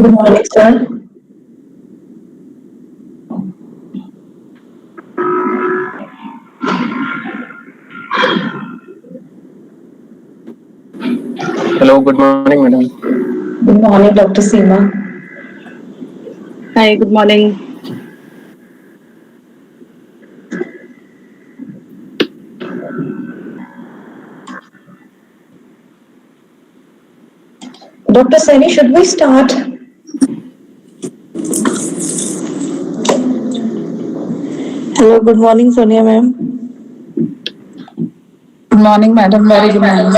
Good morning, sir. Hello, good morning, madam. Good morning, Dr. Seema. Hi, good morning. Dr. Saini, should we start? Hello, good morning, Sonia ma'am. Good morning, madam. Very good morning.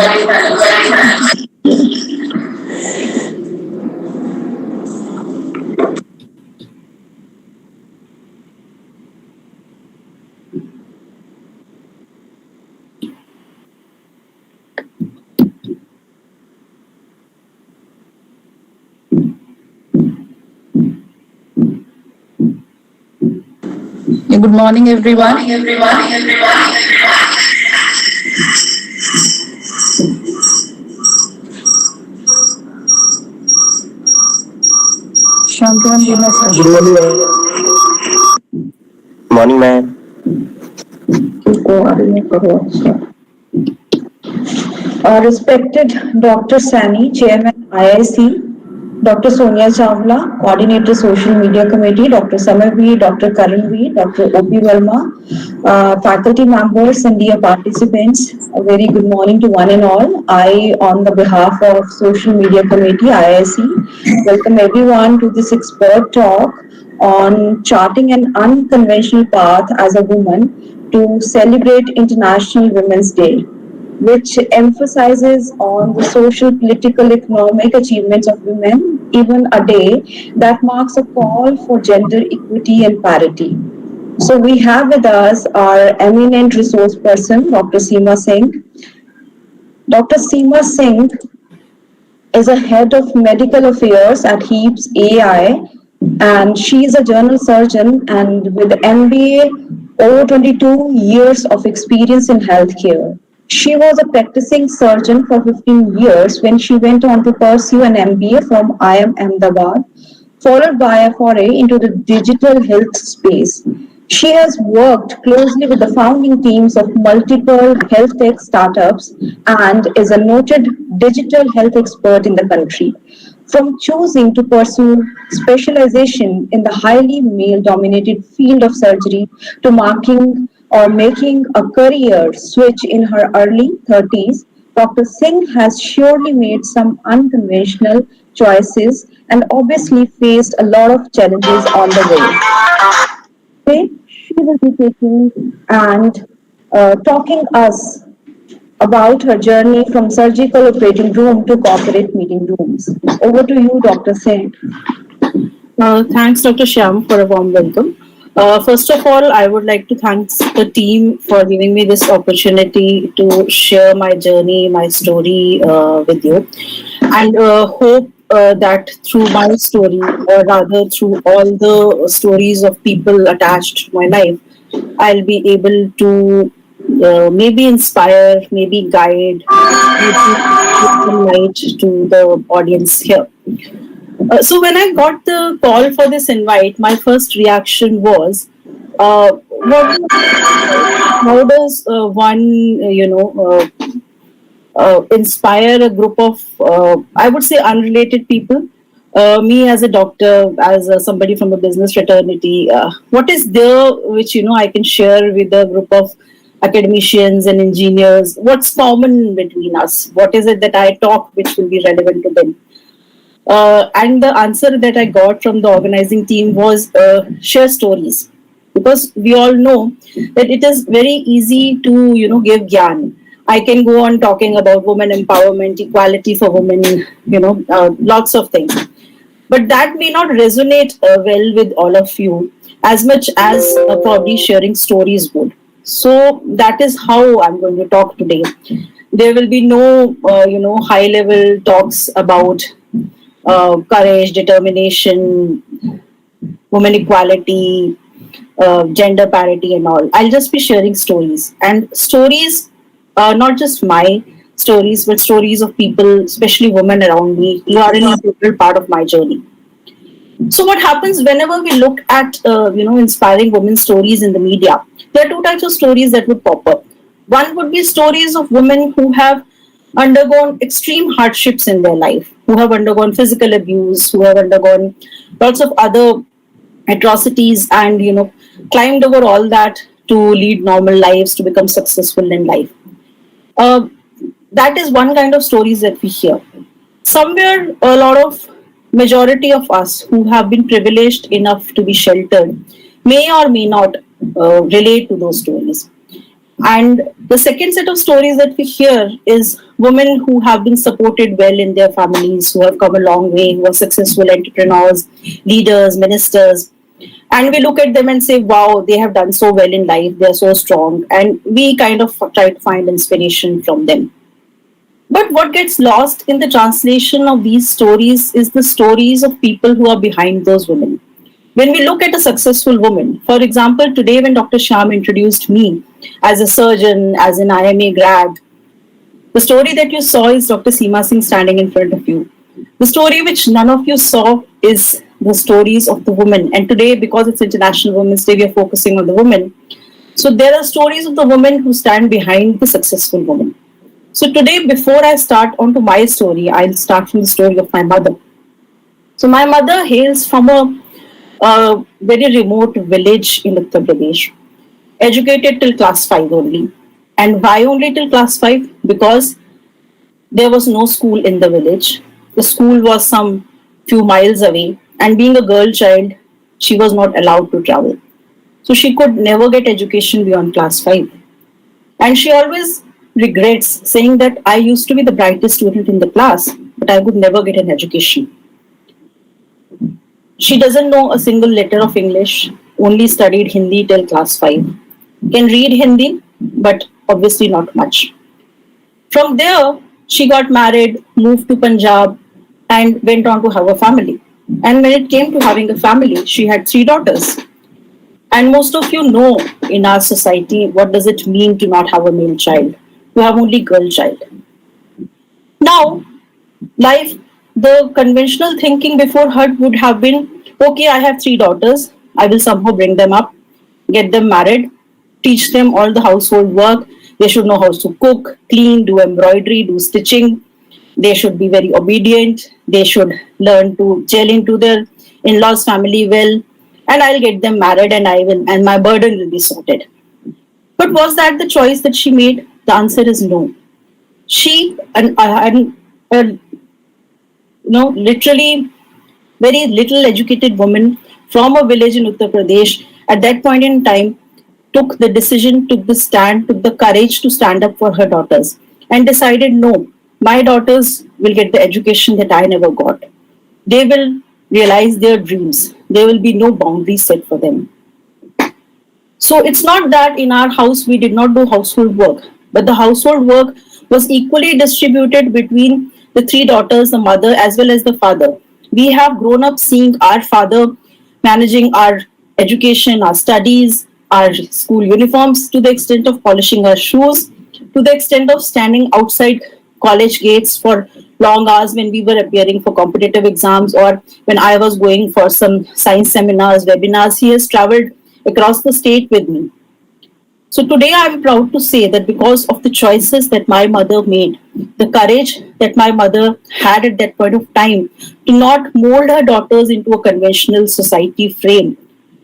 Good morning, everyone. Shankaran, give us a Good morning, ma'am. Morning, ma'am. Respected Dr. Sani, Chairman IIC, Dr. Sonia Chawla, Coordinator Social Media Committee, Dr. Samarveer, Dr. Karanveer, Dr. O.P. Verma, faculty members and dear participants, a very good morning to one and all. I, on the behalf of Social Media Committee, IIC, welcome everyone to this expert talk on charting an unconventional path as a woman to celebrate International Women's Day, which emphasizes on the social, political, economic achievements of women, even a day that marks a call for gender equity and parity. So we have with us our eminent resource person, Dr. Seema Singh. Dr. Seema Singh is a head of medical affairs at Heaps AI, and she is a general surgeon and with MBA over 22 years of experience in healthcare. She was a practicing surgeon for 15 years when she went on to pursue an MBA from IIM Ahmedabad, followed by a foray into the digital health space. She has worked closely with the founding teams of multiple health tech startups and is a noted digital health expert in the country. From choosing to pursue specialization in the highly male dominated field of surgery to making a career switch in her early 30s, Dr. Singh has surely made some unconventional choices and obviously faced a lot of challenges on the way. Today, she will be taking and talking us about her journey from surgical operating room to corporate meeting rooms. Over to you, Dr. Singh. Thanks, Dr. Shyam, for a warm welcome. First of all, I would like to thank the team for giving me this opportunity to share my journey, my story with you, and hope that through my story, or rather through all the stories of people attached to my life, I'll be able to maybe inspire, maybe guide, maybe give some light to the audience here. So when I got the call for this invite, my first reaction was, how does one, inspire a group of, I would say, unrelated people? Me as a doctor, as somebody from a business fraternity, what is there which I can share with a group of academicians and engineers? What's common between us? What is it that I talk which will be relevant to them? And the answer that I got from the organizing team was share stories, because we all know that it is very easy to give gyan. I can go on talking about women empowerment, equality for women, lots of things, but that may not resonate well with all of you as much as probably sharing stories would. So that is how I'm going to talk today. There will be no high level talks about courage, determination, women equality, gender parity, and all. I'll just be sharing stories, and stories, not just my stories, but stories of people, especially women around me, who are an integral part of my journey. So what happens whenever we look at inspiring women stories in the media? There are two types of stories that would pop up. One would be stories of women who have undergone extreme hardships in their life, who have undergone physical abuse, who have undergone lots of other atrocities, and climbed over all that to lead normal lives, to become successful in life. Uh, that is one kind of stories that we hear. Somewhere, a lot of majority of us who have been privileged enough to be sheltered may or may not relate to those stories. And the second set of stories that we hear is women who have been supported well in their families, who have come a long way, who are successful entrepreneurs, leaders, ministers. And we look at them and say, wow, they have done so well in life, they're so strong. And we kind of try to find inspiration from them. But what gets lost in the translation of these stories is the stories of people who are behind those women. When we look at a successful woman, for example, today when Dr. Shyam introduced me as a surgeon, as an IMA grad, the story that you saw is Dr. Seema Singh standing in front of you. The story which none of you saw is the stories of the women. And today, because it's International Women's Day, we are focusing on the women. So there are stories of the women who stand behind the successful woman. So today, before I start onto my story, I'll start from the story of my mother. So my mother hails from a very remote village in Uttar Pradesh, educated till class 5 only. And why only till class 5? Because there was no school in the village. The school was some few miles away, and being a girl child, she was not allowed to travel. So she could never get education beyond class 5. And she always regrets saying that I used to be the brightest student in the class, but I could never get an education. She doesn't know a single letter of English, only studied Hindi till class 5. Can read Hindi, but obviously not much. From there, she got married, moved to Punjab, and went on to have a family. And when it came to having a family, she had 3 daughters. And most of you know in our society what does it mean to not have a male child, to have only girl child. Now, life, the conventional thinking before her would have been, okay, I have 3 daughters, I will somehow bring them up, get them married, teach them all the household work. They should know how to cook, clean, do embroidery, do stitching. They should be very obedient. They should learn to gel into their in-laws' family well. And I'll get them married, and my burden will be sorted. But was that the choice that she made? The answer is no. She, literally very little educated woman from a village in Uttar Pradesh, at that point in time, took the decision, took the stand, took the courage to stand up for her daughters, and decided, no, my daughters will get the education that I never got. They will realize their dreams. There will be no boundaries set for them. So it's not that in our house we did not do household work, but the household work was equally distributed between the 3 daughters, the mother, as well as the father. We have grown up seeing our father managing our education, our studies, our school uniforms, to the extent of polishing our shoes, to the extent of standing outside college gates for long hours when we were appearing for competitive exams, or when I was going for some science seminars, webinars. He has traveled across the state with me. So today I'm proud to say that because of the choices that my mother made, the courage that my mother had at that point of time to not mold her daughters into a conventional society frame,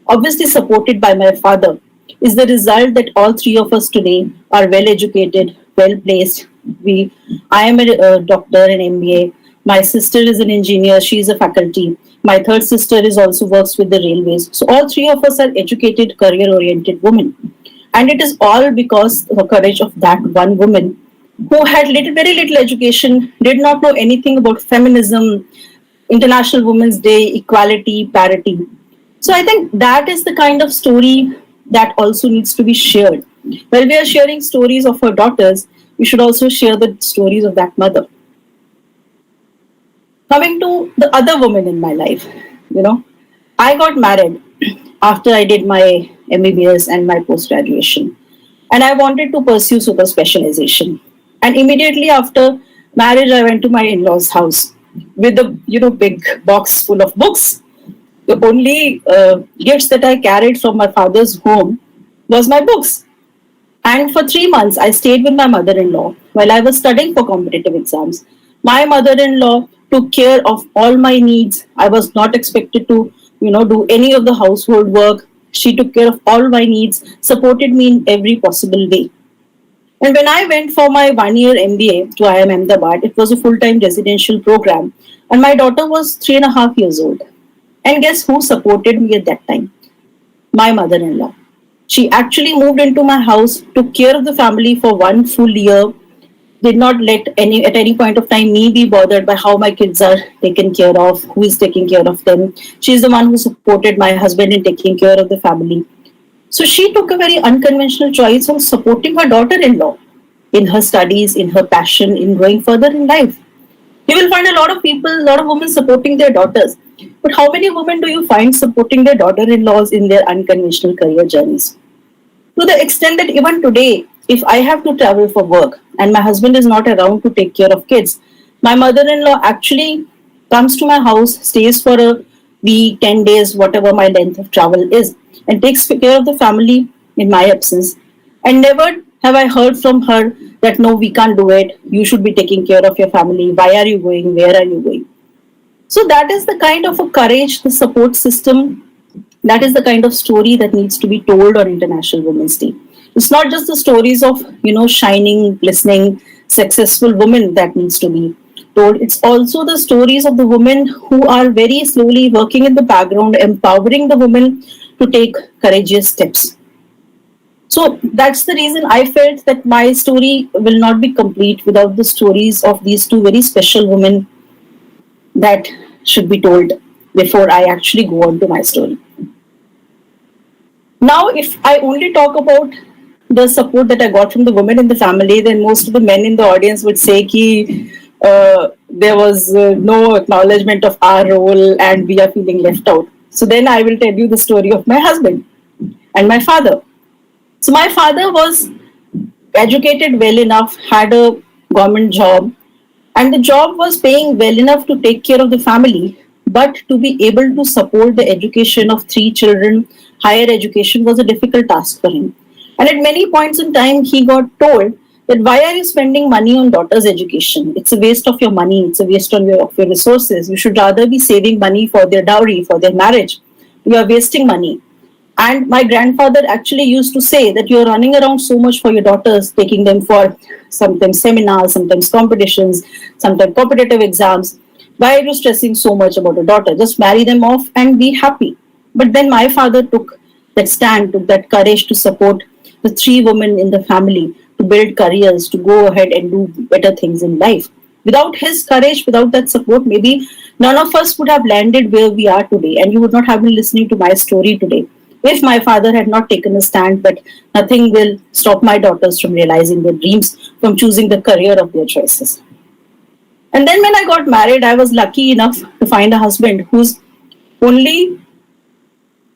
obviously supported by my father, is the result that all 3 of us today are well educated, well placed. I am a doctor in MBA. My sister is an engineer. She is a faculty. My third sister is also works with the railways. So all 3 of us are educated, career-oriented women. And it is all because of the courage of that one woman who had very little education, did not know anything about feminism, International Women's Day, equality, parity. So I think that is the kind of story that also needs to be shared. While we are sharing stories of her daughters, we should also share the stories of that mother. Coming to the other woman in my life, I got married after I did my MBBS and my post graduation, and I wanted to pursue super specialization. And immediately after marriage, I went to my in-laws' house with a big box full of books, the only gifts that I carried from my father's home was my books. And for 3 months, I stayed with my mother in law while I was studying for competitive exams. My mother in law took care of all my needs. I was not expected to, do any of the household work. She took care of all my needs, supported me in every possible way. And when I went for my 1 year MBA to IIM Ahmedabad, it was a full time residential program. And my daughter was 3.5 years old. And guess who supported me at that time? My mother in law. She actually moved into my house, took care of the family for 1 full year, did not let at any point of time me be bothered by how my kids are taken care of, who is taking care of them. She's the one who supported my husband in taking care of the family. So she took a very unconventional choice of supporting her daughter-in-law in her studies, in her passion, in going further in life. You will find a lot of people, a lot of women supporting their daughters. But how many women do you find supporting their daughter-in-laws in their unconventional career journeys? To the extent that even today, if I have to travel for work and my husband is not around to take care of kids, my mother-in-law actually comes to my house, stays for a week, 10 days, whatever my length of travel is, and takes care of the family in my absence. And never have I heard from her that no, we can't do it. You should be taking care of your family. Why are you going? Where are you going? So that is the kind of a courage, the support system, that is the kind of story that needs to be told on International Women's Day. It's not just the stories of, shining, glistening, successful women that needs to be told. It's also the stories of the women who are very slowly working in the background, empowering the women to take courageous steps. So that's the reason I felt that my story will not be complete without the stories of these two very special women that should be told before I actually go on to my story. Now, if I only talk about the support that I got from the women in the family, then most of the men in the audience would say ki there was no acknowledgement of our role and we are feeling left out. So then I will tell you the story of my husband and my father. So my father was educated well enough, had a government job, and the job was paying well enough to take care of the family, but to be able to support the education of 3 children, higher education was a difficult task for him. And at many points in time, he got told that why are you spending money on daughter's education? It's a waste of your money. It's a waste of your resources. You should rather be saving money for their dowry, for their marriage. You are wasting money. And my grandfather actually used to say that you're running around so much for your daughters, taking them for sometimes seminars, sometimes competitions, sometimes competitive exams. Why are you stressing so much about your daughter? Just marry them off and be happy. But then my father took that stand, took that courage to support the 3 women in the family, to build careers, to go ahead and do better things in life. Without his courage, without that support, maybe none of us would have landed where we are today, and you would not have been listening to my story today if my father had not taken a stand that nothing will stop my daughters from realizing their dreams, from choosing the career of their choices. And then when I got married, I was lucky enough to find a husband whose only,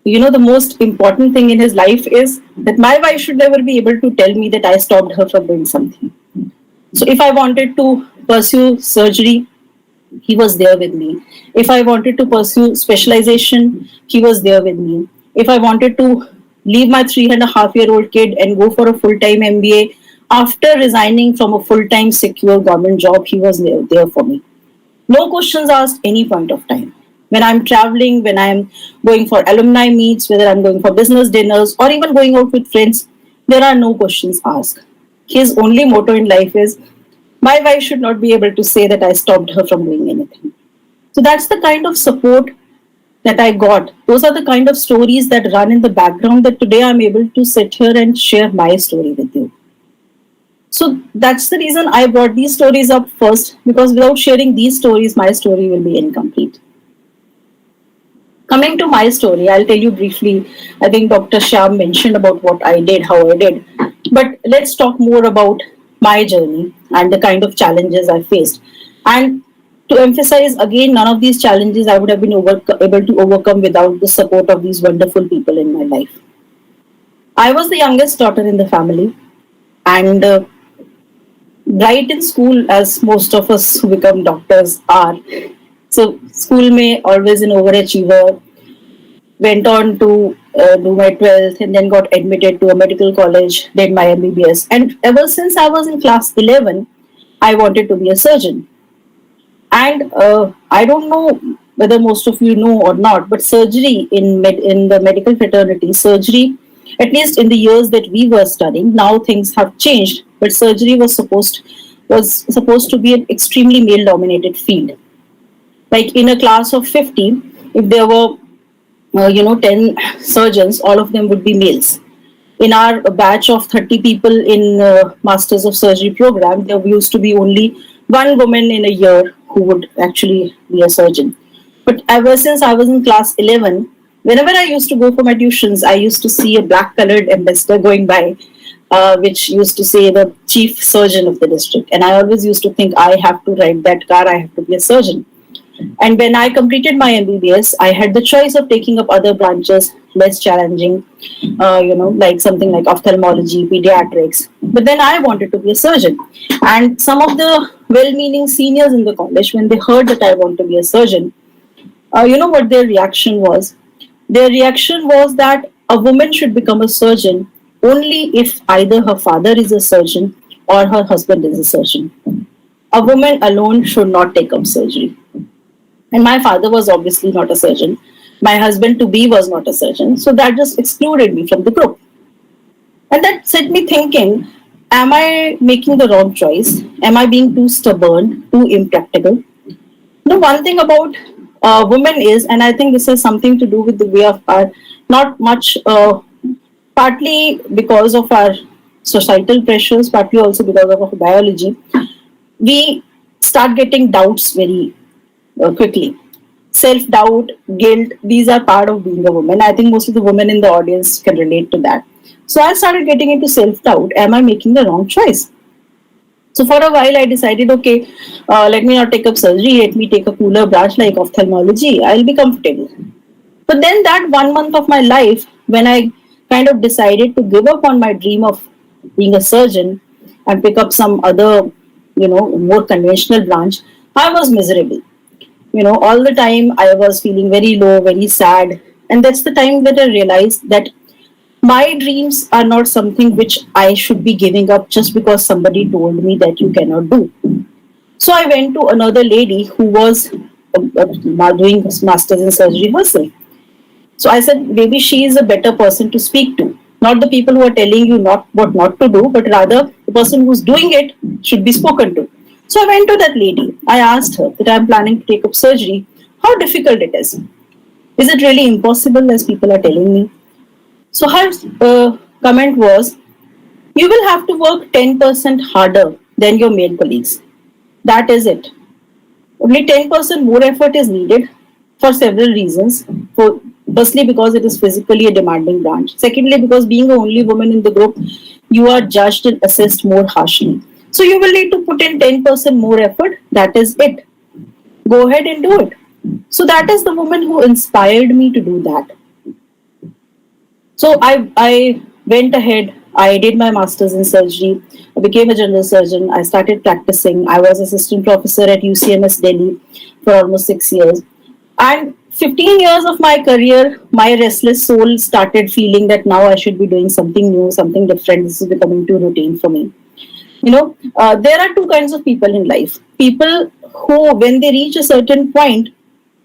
the most important thing in his life is that my wife should never be able to tell me that I stopped her from doing something. So if I wanted to pursue surgery, he was there with me. If I wanted to pursue specialization, he was there with me. If I wanted to leave my 3.5-year-old kid and go for a full-time MBA, after resigning from a full-time secure government job, he was there for me. No questions asked any point of time. When I'm traveling, when I'm going for alumni meets, whether I'm going for business dinners or even going out with friends, there are no questions asked. His only motto in life is, my wife should not be able to say that I stopped her from doing anything. So that's the kind of support that I got. Those are the kind of stories that run in the background that today I'm able to sit here and share my story with you. So that's the reason I brought these stories up first, because without sharing these stories, my story will be incomplete. Coming to my story, I'll tell you briefly. I think Dr. Shyam mentioned about what I did, how I did. But let's talk more about my journey and the kind of challenges I faced. And to emphasize again, none of these challenges I would have been able to overcome without the support of these wonderful people in my life. I was the youngest daughter in the family, and bright in school, as most of us who become doctors are. So, school may always an overachiever, went on to do my 12th and then got admitted to a medical college, did my MBBS. And ever since I was in class 11, I wanted to be a surgeon. And I don't know whether most of you know or not, but surgery in the medical fraternity, surgery, at least in the years that we were studying, now things have changed. But surgery was supposed to be an extremely male dominated field. Like in a class of 50, if there were 10 surgeons, all of them would be males. In our batch of 30 people in Masters of Surgery program, there used to be only one woman in a year who would actually be a surgeon. But ever since I was in class 11, whenever I used to go for my tuitions, I used to see a black colored ambassador going by, which used to say the chief surgeon of the district. And I always used to think, I have to ride that car, I have to be a surgeon. And when I completed my MBBS, I had the choice of taking up other branches, less challenging, like something like ophthalmology, pediatrics. But then I wanted to be a surgeon. And some of the well meaning seniors in the college, when they heard that I want to be a surgeon, you know what their reaction was? Their reaction was that a woman should become a surgeon only if either her father is a surgeon or her husband is a surgeon. A woman alone should not take up surgery. And my father was obviously not a surgeon. My husband to be was not a surgeon. So that just excluded me from the group. And that set me thinking, am I making the wrong choice? Am I being too stubborn, too impractical? One thing about women is, and I think this has something to do with the way of our, not much, partly because of our societal pressures, partly also because of our biology, we start getting doubts very quickly. Self-doubt, guilt, these are part of being a woman. I think most of the women in the audience can relate to that. So I started getting into self-doubt. Am I making the wrong choice? So for a while I decided, okay, let me not take up surgery, let me take a cooler branch like ophthalmology. I'll be comfortable. But then that 1 month of my life, when I kind of decided to give up on my dream of being a surgeon and pick up some other, more conventional branch, I was miserable. All the time I was feeling very low, very sad. And that's the time that I realized that my dreams are not something which I should be giving up just because somebody told me that you cannot do. So I went to another lady who was doing masters in surgery herself. So I said, maybe she is a better person to speak to. Not the people who are telling you not what not to do, but rather the person who's doing it should be spoken to. So I went to that lady. I asked her that I'm planning to take up surgery, how difficult it is. Is it really impossible as people are telling me? So her comment was, you will have to work 10% harder than your male colleagues. That is it. Only 10% more effort is needed for several reasons. Firstly, because it is physically a demanding branch. Secondly, because being the only woman in the group, you are judged and assessed more harshly. So you will need to put in 10% more effort. That is it. Go ahead and do it. So that is the woman who inspired me to do that. So I went ahead. I did my master's in surgery. I became a general surgeon. I started practicing. I was assistant professor at UCMS Delhi for almost 6 years. And 15 years of my career, my restless soul started feeling that now I should be doing something new, something different. This is becoming too routine for me. There are two kinds of people in life. People who, when they reach a certain point,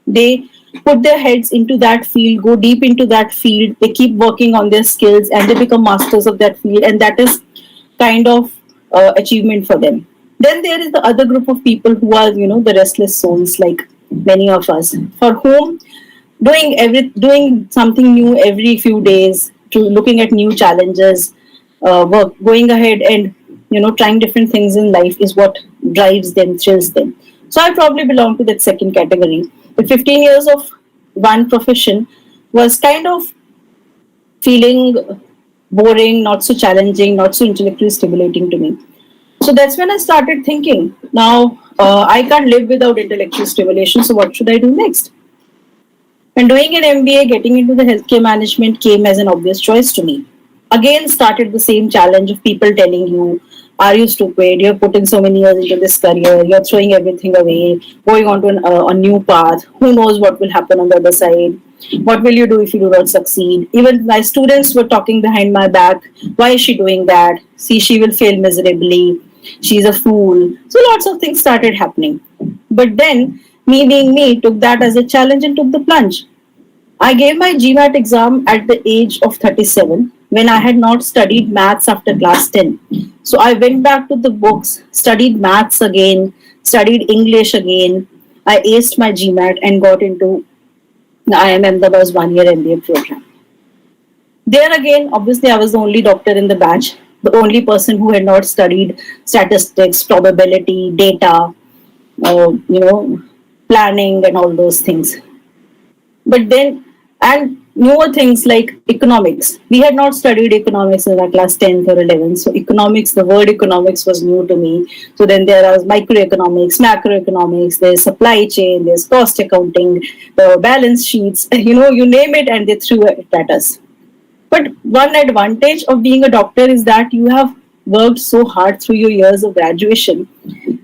they put their heads into that field, go deep into that field, they keep working on their skills and they become masters of that field, and that is kind of achievement for them. Then there is the other group of people who are, the restless souls, like many of us, for whom doing something new every few days, to looking at new challenges, going ahead and trying different things in life is what drives them, chills them. So I probably belong to that second category. But 15 years of one profession was kind of feeling boring, not so challenging, not so intellectually stimulating to me. So that's when I started thinking, now I can't live without intellectual stimulation, so what should I do next? And doing an MBA, getting into the healthcare management came as an obvious choice to me. Again, started the same challenge of people telling you, are you stupid? You're putting so many years into this career. You're throwing everything away, going on to a new path. Who knows what will happen on the other side? What will you do if you do not succeed? Even my students were talking behind my back. Why is she doing that? See, she will fail miserably. She's a fool. So lots of things started happening. But then, me being me, took that as a challenge and took the plunge. I gave my GMAT exam at the age of 37 when I had not studied maths after class 10. So I went back to the books, studied maths again, studied English again. I aced my GMAT and got into the IIM Ahmedabad's 1 year MBA program. There again, obviously, I was the only doctor in the batch, the only person who had not studied statistics, probability, data, planning, and all those things. But then, and newer things like economics. We had not studied economics in our class 10th or 11th. So economics, the word economics was new to me. So then there are microeconomics, macroeconomics, there's supply chain, there's cost accounting, the balance sheets, you name it, and they threw it at us. But one advantage of being a doctor is that you have worked so hard through your years of graduation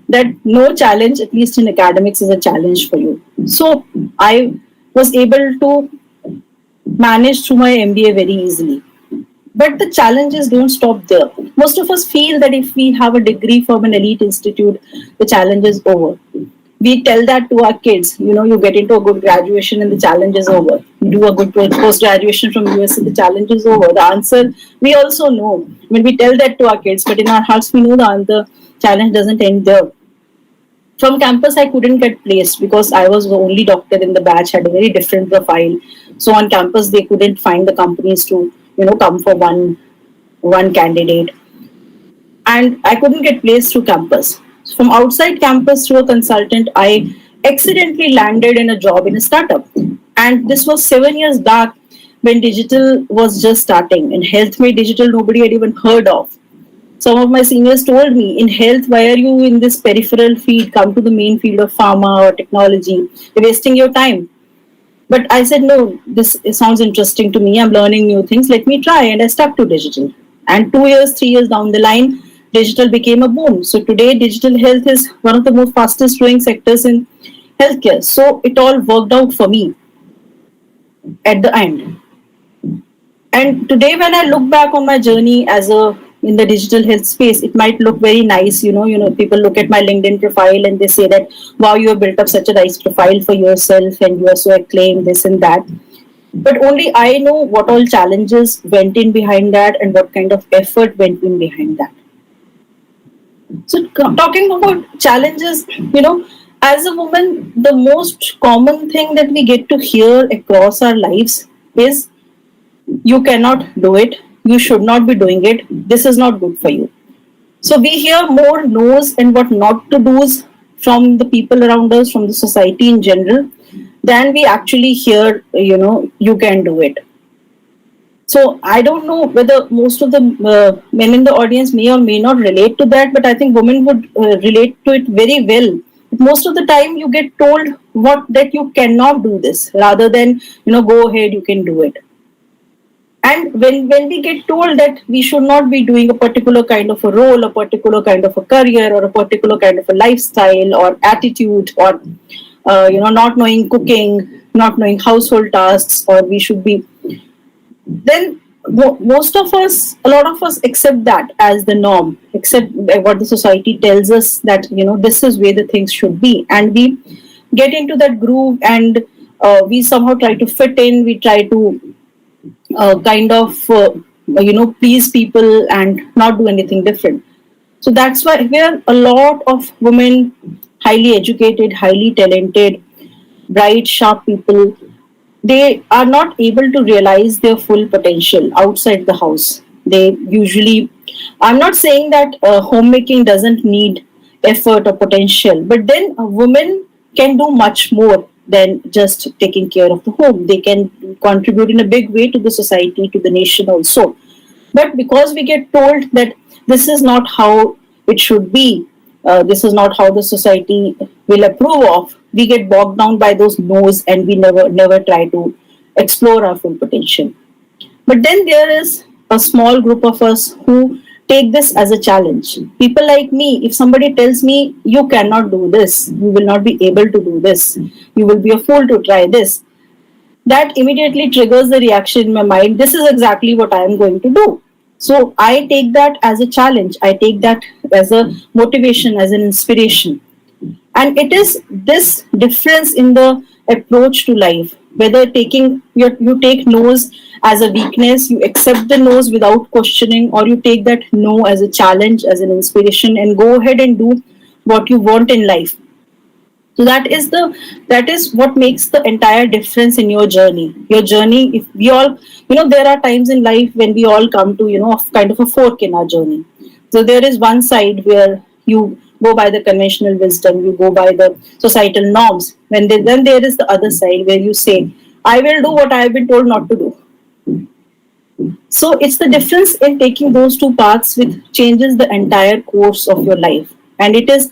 that no challenge, at least in academics, is a challenge for you. So I was able to manage through my MBA very easily. But the challenges don't stop there. Most of us feel that if we have a degree from an elite institute, the challenge is over. We tell that to our kids, you get into a good graduation and the challenge is over. You do a good post-graduation from US and the challenge is over. The answer, we also know. When we tell that to our kids, but in our hearts, we know the challenge doesn't end there. From campus, I couldn't get placed because I was the only doctor in the batch, had a very different profile. So on campus, they couldn't find the companies to, come for one candidate. And I couldn't get placed through campus. From outside campus through a consultant, I accidentally landed in a job in a startup. And this was 7 years back when digital was just starting. And health made digital, nobody had even heard of. Some of my seniors told me, in health, why are you in this peripheral field? Come to the main field of pharma or technology. You're wasting your time. But I said, no, this sounds interesting to me. I'm learning new things. Let me try. And I stuck to digital. And 2 years, 3 years down the line, digital became a boom. So today, digital health is one of the most fastest growing sectors in healthcare. So it all worked out for me at the end. And today, when I look back on my journey in the digital health space, it might look very nice. People look at my LinkedIn profile and they say that, wow, you have built up such a nice profile for yourself and you are so acclaimed, this and that. But only I know what all challenges went in behind that and what kind of effort went in behind that. So talking about challenges, as a woman, the most common thing that we get to hear across our lives is, you cannot do it. You should not be doing it. This is not good for you. So we hear more no's and what not to do's from the people around us, from the society in general, than we actually hear, you can do it. So I don't know whether most of the men in the audience may or may not relate to that, but I think women would relate to it very well. Most of the time you get told that you cannot do this rather than, go ahead, you can do it. And when we get told that we should not be doing a particular kind of a role, a particular kind of a career, or a particular kind of a lifestyle or attitude, or not knowing cooking, not knowing household tasks, or we should be, then most of us, a lot of us accept that as the norm, accept what the society tells us that, this is where the things should be. And we get into that groove and we somehow try to fit in, we try to please people and not do anything different. So that's why where a lot of women, highly educated, highly talented, bright, sharp people, they are not able to realize their full potential outside the house. They usually, I'm not saying that homemaking doesn't need effort or potential, but then a woman can do much more than just taking care of the home. They can contribute in a big way to the society, to the nation also. But because we get told that this is not how it should be, this is not how the society will approve of, we get bogged down by those no's and we never try to explore our full potential. But then there is a small group of us who take this as a challenge. People like me, if somebody tells me, you cannot do this, you will not be able to do this, you will be a fool to try this, that immediately triggers the reaction in my mind. This is exactly what I am going to do. So I take that as a challenge. I take that as a motivation, as an inspiration. And it is this difference in the approach to life, whether you take no's as a weakness, you accept the no's without questioning, or you take that no as a challenge, as an inspiration, and go ahead and do what you want in life. So that is what makes the entire difference in your journey. Your journey, if we all, there are times in life when we all come to, kind of a fork in our journey. So there is one side where you go by the conventional wisdom, you go by the societal norms. Then there is the other side where you say, I will do what I have been told not to do. So it's the difference in taking those two paths which changes the entire course of your life. And it is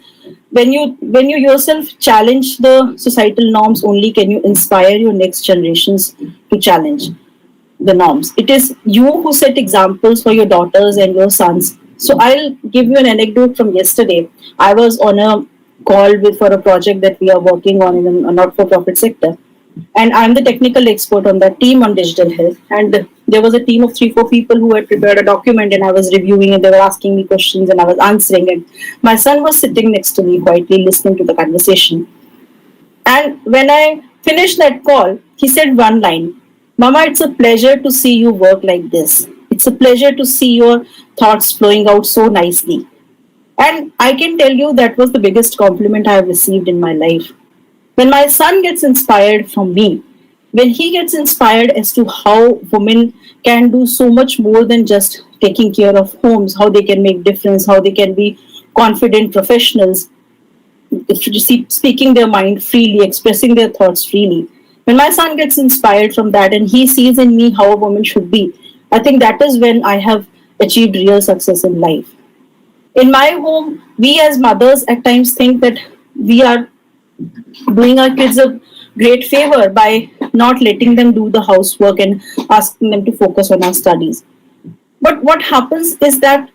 when you yourself challenge the societal norms, only can you inspire your next generations to challenge the norms. It is you who set examples for your daughters and your sons. So I'll give you an anecdote from yesterday. I was on a call for a project that we are working on in a not-for-profit sector, and I'm the technical expert on that team on digital health. And there was a team of 3-4 people who had prepared a document, and I was reviewing, and they were asking me questions, and I was answering. And my son was sitting next to me, quietly listening to the conversation. And when I finished that call, he said one line, Mama, it's a pleasure to see you work like this. It's a pleasure to see your thoughts flowing out so nicely. And I can tell you that was the biggest compliment I have received in my life. When my son gets inspired from me, when he gets inspired as to how women can do so much more than just taking care of homes, how they can make difference, how they can be confident professionals, speaking their mind freely, expressing their thoughts freely. When my son gets inspired from that and he sees in me how a woman should be, I think that is when I have achieved real success in life. In my home, we as mothers at times think that we are doing our kids a great favor by not letting them do the housework and asking them to focus on our studies. But what happens is that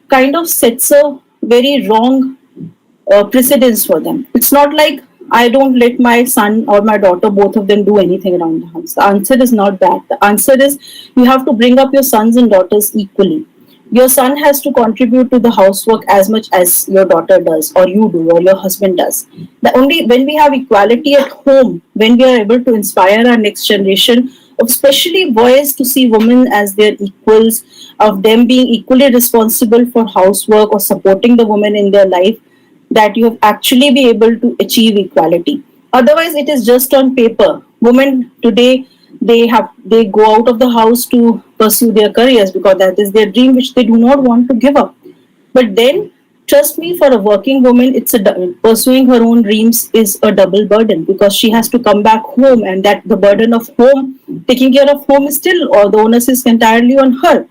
kind of sets a very wrong precedence for them. It's not like I don't let my son or my daughter, both of them, do anything around the house. The answer is not that. The answer is you have to bring up your sons and daughters equally. Your son has to contribute to the housework as much as your daughter does, or you do, or your husband does. The only when we have equality at home, when we are able to inspire our next generation, especially boys, to see women as their equals, of them being equally responsible for housework or supporting the woman in their life, that you have actually be able to achieve equality. Otherwise, it is just on paper. Women today, they go out of the house to pursue their careers because that is their dream, which they do not want to give up. But then, trust me, for a working woman, pursuing her own dreams is a double burden, because she has to come back home, and that the burden of home, taking care of home, is still, or the onus is entirely on her.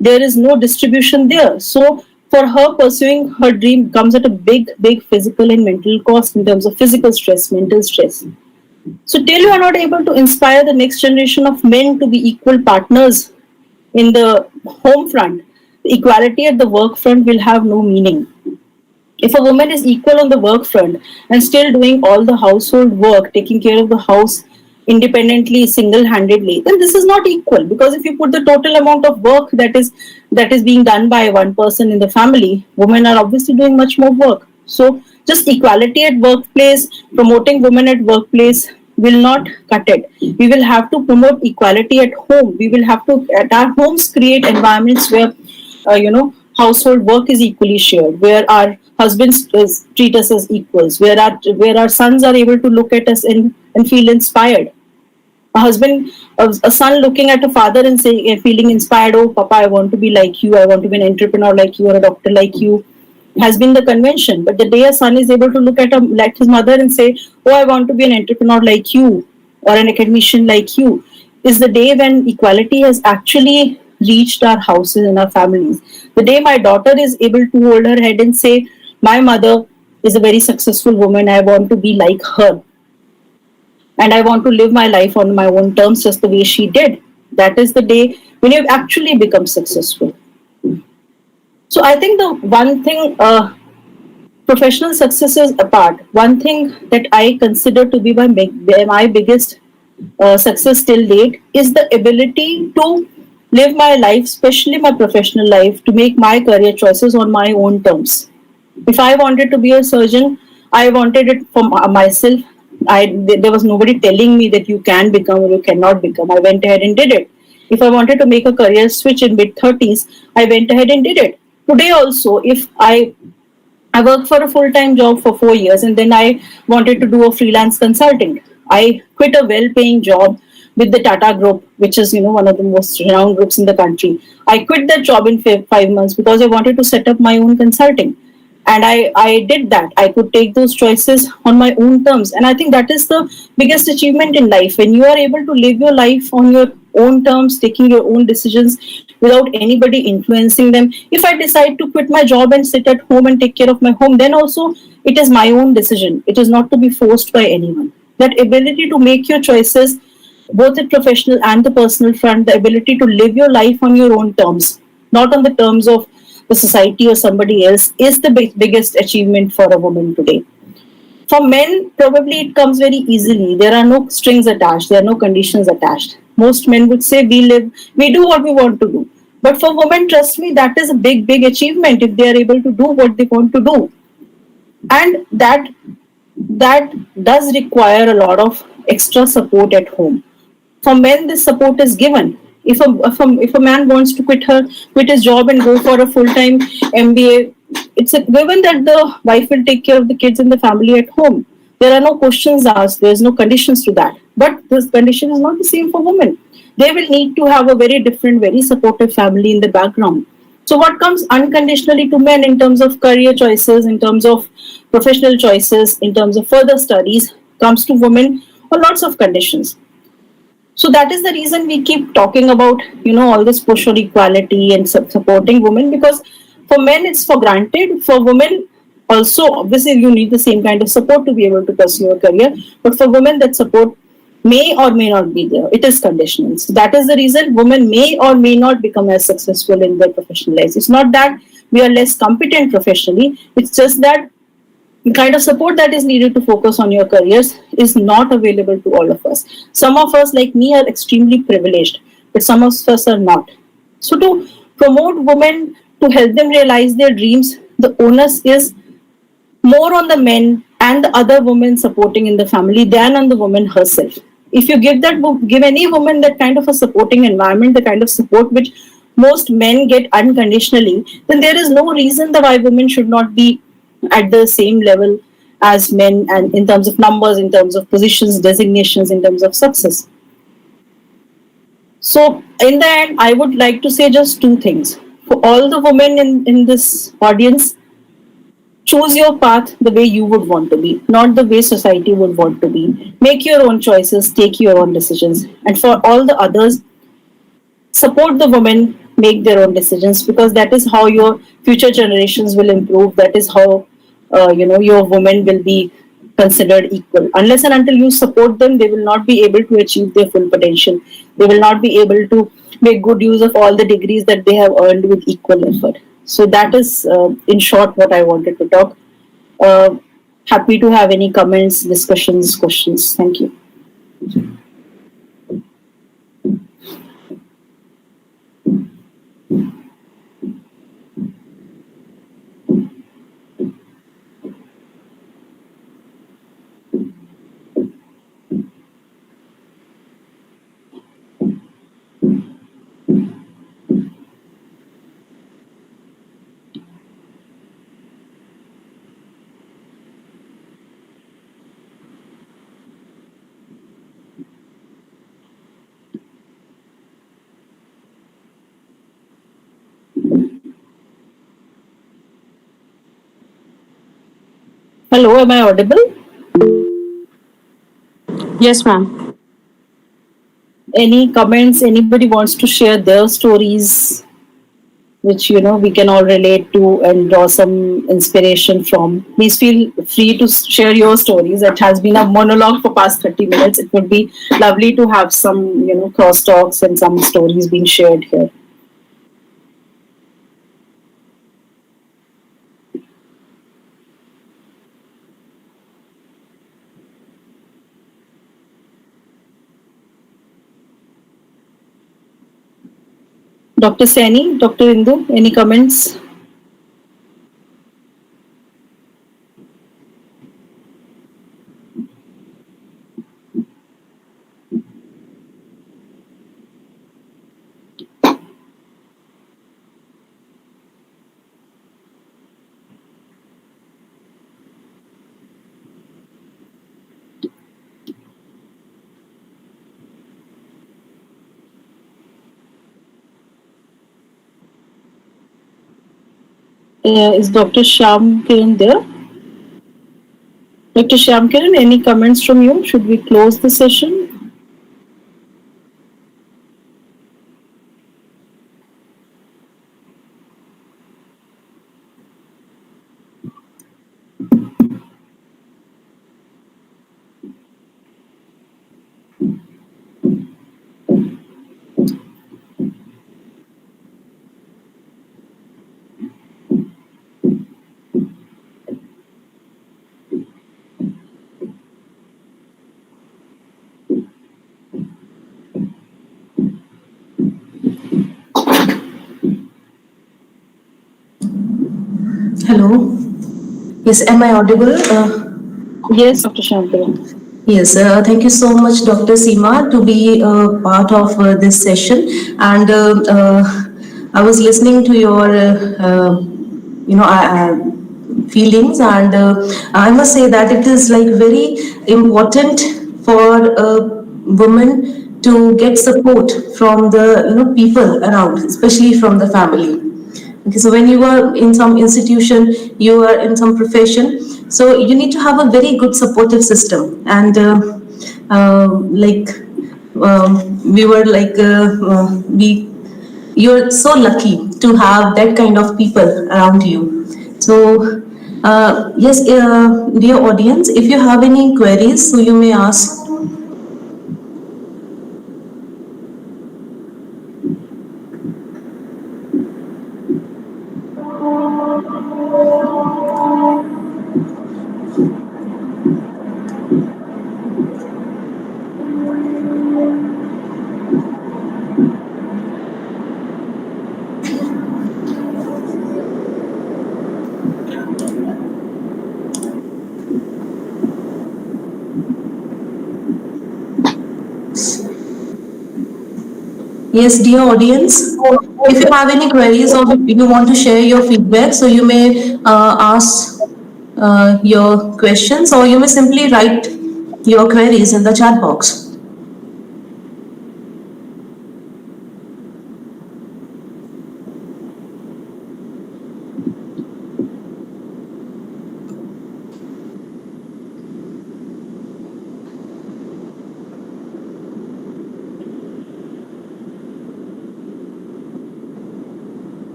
There is no distribution there. So for her, pursuing her dream comes at a big physical and mental cost in terms of physical stress, mental stress. So till you are not able to inspire the next generation of men to be equal partners in the home front, equality at the work front will have no meaning. If a woman is equal on the work front and still doing all the household work, taking care of the house independently, single-handedly, then this is not equal. Because if you put the total amount of work that is being done by one person in the family, women are obviously doing much more work. So just equality at workplace, promoting women at workplace will not cut it. We will have to promote equality at home. We will have to, at our homes, create environments where, household work is equally shared, where our husbands treat us as equals, where our sons are able to look at us and feel inspired. A son looking at a father and saying, feeling inspired, oh, Papa, I want to be like you, I want to be an entrepreneur like you, or a doctor like you, has been the convention. But the day a son is able to look at like his mother and say, oh, I want to be an entrepreneur like you, or an academician like you, is the day when equality has actually reached our houses and our families. The day my daughter is able to hold her head and say, my mother is a very successful woman, I want to be like her, and I want to live my life on my own terms just the way she did. That is the day when you've actually become successful. So I think the one thing, professional successes apart, one thing that I consider to be my biggest success till date is the ability to live my life, especially my professional life, to make my career choices on my own terms. If I wanted to be a surgeon, I wanted it for myself. There was nobody telling me that you can become or you cannot become. I went ahead and did it. If I wanted to make a career switch in mid 30s, I went ahead and did it. Today also, if I worked for a full time job for 4 years and then I wanted to do a freelance consulting. I quit a well paying job with the Tata Group, which is one of the most renowned groups in the country. I quit that job in 5 months because I wanted to set up my own consulting. And I did that. I could take those choices on my own terms. And I think that is the biggest achievement in life. When you are able to live your life on your own terms, taking your own decisions without anybody influencing them. If I decide to quit my job and sit at home and take care of my home, then also it is my own decision. It is not to be forced by anyone. That ability to make your choices, both the professional and the personal front, the ability to live your life on your own terms, not on the terms of the society or somebody else, is the biggest achievement for a woman today. For men, probably it comes very easily. There are no strings attached, there are no conditions attached. Most men would say, we do what we want to do. But for women, trust me, that is a big achievement if they are able to do what they want to do. And that does require a lot of extra support at home. For men, this support is given. If a man wants to quit his job and go for a full time MBA, it's a given that the wife will take care of the kids and the family at home. There are no questions asked. There's no conditions to that. But this condition is not the same for women. They will need to have a very different, very supportive family in the background. So, what comes unconditionally to men in terms of career choices, in terms of professional choices, in terms of further studies, comes to women on lots of conditions. So that is the reason we keep talking about all this push for equality and supporting women, because for men it's for granted. For women also, obviously, you need the same kind of support to be able to pursue your career, but for women that support may or may not be there. It is conditional. So that is the reason women may or may not become as successful in their professional lives. It's not that we are less competent professionally, it's just that the kind of support that is needed to focus on your careers is not available to all of us. Some of us, like me, are extremely privileged, but some of us are not. So, to promote women, to help them realize their dreams, the onus is more on the men and the other women supporting in the family than on the woman herself. If you give any woman that kind of a supporting environment, the kind of support which most men get unconditionally, then there is no reason why women should not be at the same level as men, and in terms of numbers, in terms of positions, designations, in terms of success. So, in the end, I would like to say just two things. For all the women in this audience, choose your path the way you would want to be, not the way society would want to be. Make your own choices, take your own decisions. And for all the others, support the women make their own decisions, because that is how your future generations will improve. That is how your women will be considered equal. Unless and until you support them, they will not be able to achieve their full potential. They will not be able to make good use of all the degrees that they have earned with equal effort. So that is, in short, what I wanted to talk. uh, Happy to have any comments, discussions, questions. Thank you. Hello, am I audible? Yes, ma'am. Any comments? Anybody wants to share their stories, which we can all relate to and draw some inspiration from? Please feel free to share your stories. It has been a monologue for past 30 minutes. It would be lovely to have some cross talks and some stories being shared here. Dr. Saini, Dr. Indu, any comments? Is Dr. Shyam Kiran there? Dr. Shyam Kiran, any comments from you? Should we close the session? Hello. Yes, am I audible? Yes, Dr. Shyam Kiran. Yes, thank you so much, Dr. Seema, to be part of this session. And I was listening to your, feelings, and I must say that it is like very important for a woman to get support from the people around, especially from the family. Okay, so when you are in some institution, you are in some profession, so you need to have a very good supportive system. And like we were like we you're so lucky to have that kind of people around you. So yes, dear audience, if you have any queries, so you may ask. Yes, dear audience, if you have any queries or if you want to share your feedback, so you may ask your questions, or you may simply write your queries in the chat box.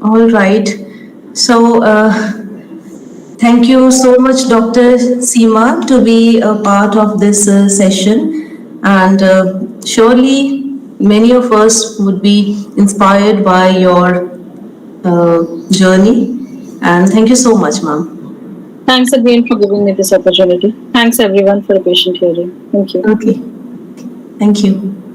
All right. So, thank you so much, Dr. Seema, to be a part of this session. And surely many of us would be inspired by your journey. And thank you so much, ma'am. Thanks again for giving me this opportunity. Thanks everyone for a patient hearing. Thank you. Okay. Thank you.